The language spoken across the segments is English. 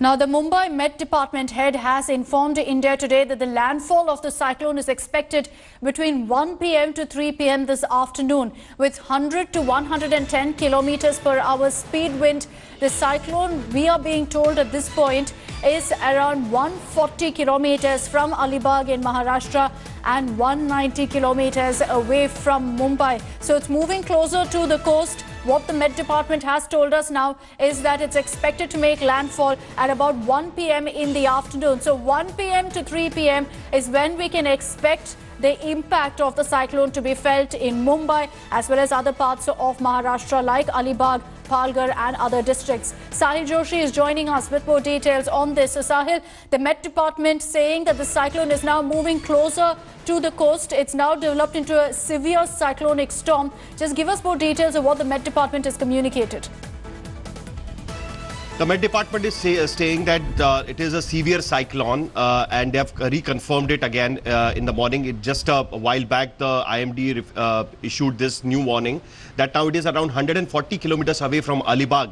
Now, the Mumbai Met Department head has informed India today that the landfall of the cyclone is expected between 1 p.m. to 3 p.m. this afternoon with 100 to 110 kilometers per hour speed wind. The cyclone, we are being told at this point, is around 140 kilometers from Alibag in Maharashtra and 190 kilometers away from Mumbai. So it's moving closer to the coast. What the Met Department has told us now is that it's expected to make landfall at about 1 p.m. in the afternoon. So 1 p.m. to 3 p.m. is when we can expect the impact of the cyclone to be felt in Mumbai as well as other parts of Maharashtra like Alibag, Palghar and other districts. Sahil Joshi is joining us with more details on this. So Sahil, the Met Department saying that the cyclone is now moving closer to the coast. It's now developed into a severe cyclonic storm. Just give us more details of what the Met Department has communicated. The Met Department is saying that it is a severe cyclone and they have reconfirmed it again in the morning. Just a while back, the IMD issued this new warning that now it is around 140 kilometers away from Alibag.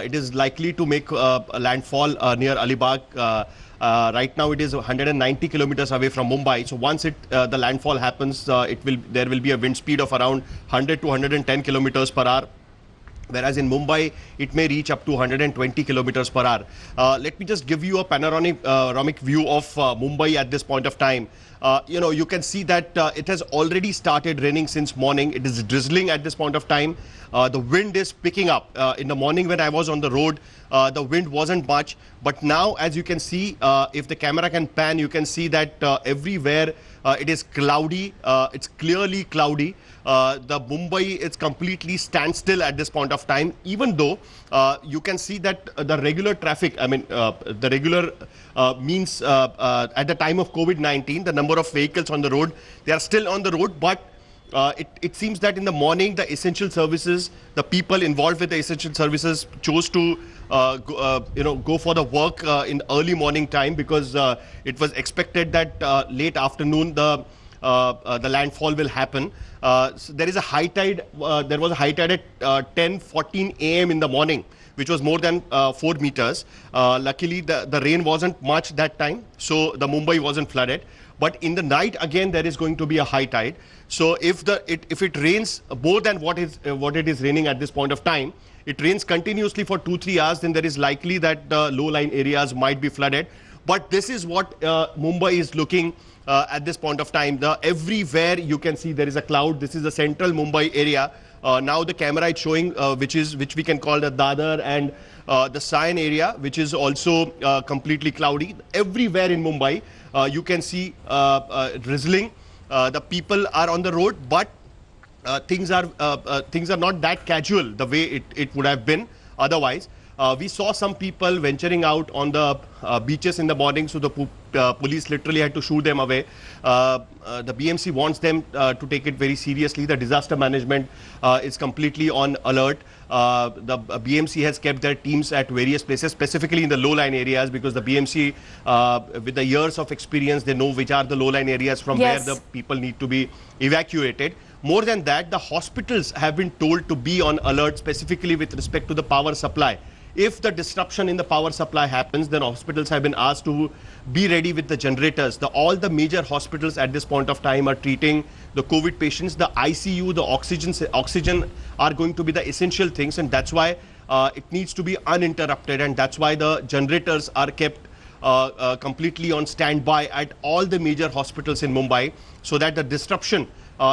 It is likely to make a landfall near Alibag. Right now, it is 190 kilometers away from Mumbai. So once the landfall happens, there will be a wind speed of around 100 to 110 kilometers per hour. Whereas in Mumbai, it may reach up to 120 kilometers per hour. Let me just give you a panoramic view of Mumbai at this point of time. You can see that it has already started raining since morning. It is drizzling at this point of time. The wind is picking up. In the morning when I was on the road, the wind wasn't much. But now, as you can see, if the camera can pan, you can see that everywhere it is cloudy. It's clearly cloudy. The Mumbai is completely standstill at this point of time, even though you can see that the regular traffic, the regular means at the time of COVID-19, the number of vehicles on the road, they are still on the road, but it seems that in the morning, the essential services, the people involved with the essential services chose to go for the work in early morning time because it was expected that late afternoon the landfall will happen. So there is a high tide. There was a high tide at 10:14 a.m. in the morning, which was more than 4 meters. Luckily, the rain wasn't much that time, so the Mumbai wasn't flooded. But in the night, again, there is going to be a high tide. So if it rains more than what it is raining at this point of time, it rains continuously for 2-3 hours, then there is likely that the low-lying areas might be flooded. But this is what Mumbai is looking at this point of time. Everywhere you can see there is a cloud. This is the central Mumbai area. Now the camera is showing which we can call the Dadar and the Sion area, which is also completely cloudy. Everywhere in Mumbai you can see drizzling. The people are on the road, but things are not that casual the way it would have been otherwise. We saw some people venturing out on the beaches in the morning, so the police literally had to shoo them away. The BMC wants them to take it very seriously. The disaster management is completely on alert. The BMC has kept their teams at various places, specifically in the low-lying areas, because the BMC, with the years of experience, they know which are the low-lying areas from where the people need to be evacuated. More than that, the hospitals have been told to be on alert, specifically with respect to the power supply. If the disruption in the power supply happens, then hospitals have been asked to be ready with the generators. All the major hospitals at this point of time are treating the COVID patients. The ICU, the oxygen are going to be the essential things, and that's why it needs to be uninterrupted, and that's why the generators are kept completely on standby at all the major hospitals in Mumbai, so that the disruption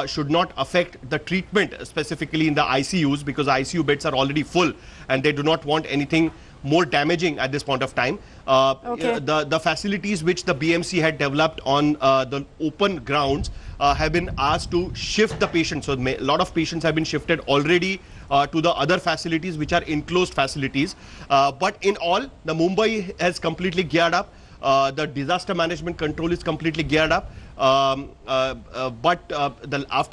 should not affect the treatment, specifically in the ICUs, because ICU beds are already full and they do not want anything more damaging at this point of time. The facilities which the BMC had developed on the open grounds have been asked to shift the patients. So a lot of patients have been shifted already to the other facilities, which are enclosed facilities. But in all, the Mumbai has completely geared up. The disaster management control is completely geared up. After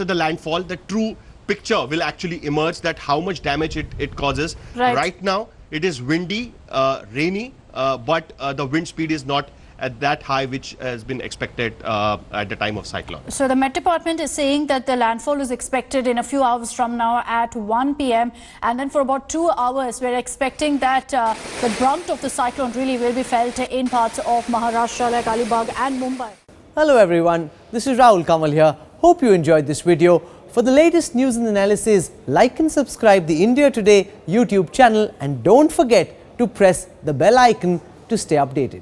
the landfall, the true picture will actually emerge, that how much damage it causes. Right now, it is windy, rainy, but the wind speed is not at that high which has been expected at the time of cyclone. So the Met Department is saying that the landfall is expected in a few hours from now at 1 p.m. and then for about 2 hours we're expecting that the brunt of the cyclone really will be felt in parts of Maharashtra like Alibag and Mumbai. Hello everyone, this is Rahul Kamal here. Hope you enjoyed this video. For the latest news and analysis, like and subscribe the India Today YouTube channel and don't forget to press the bell icon to stay updated.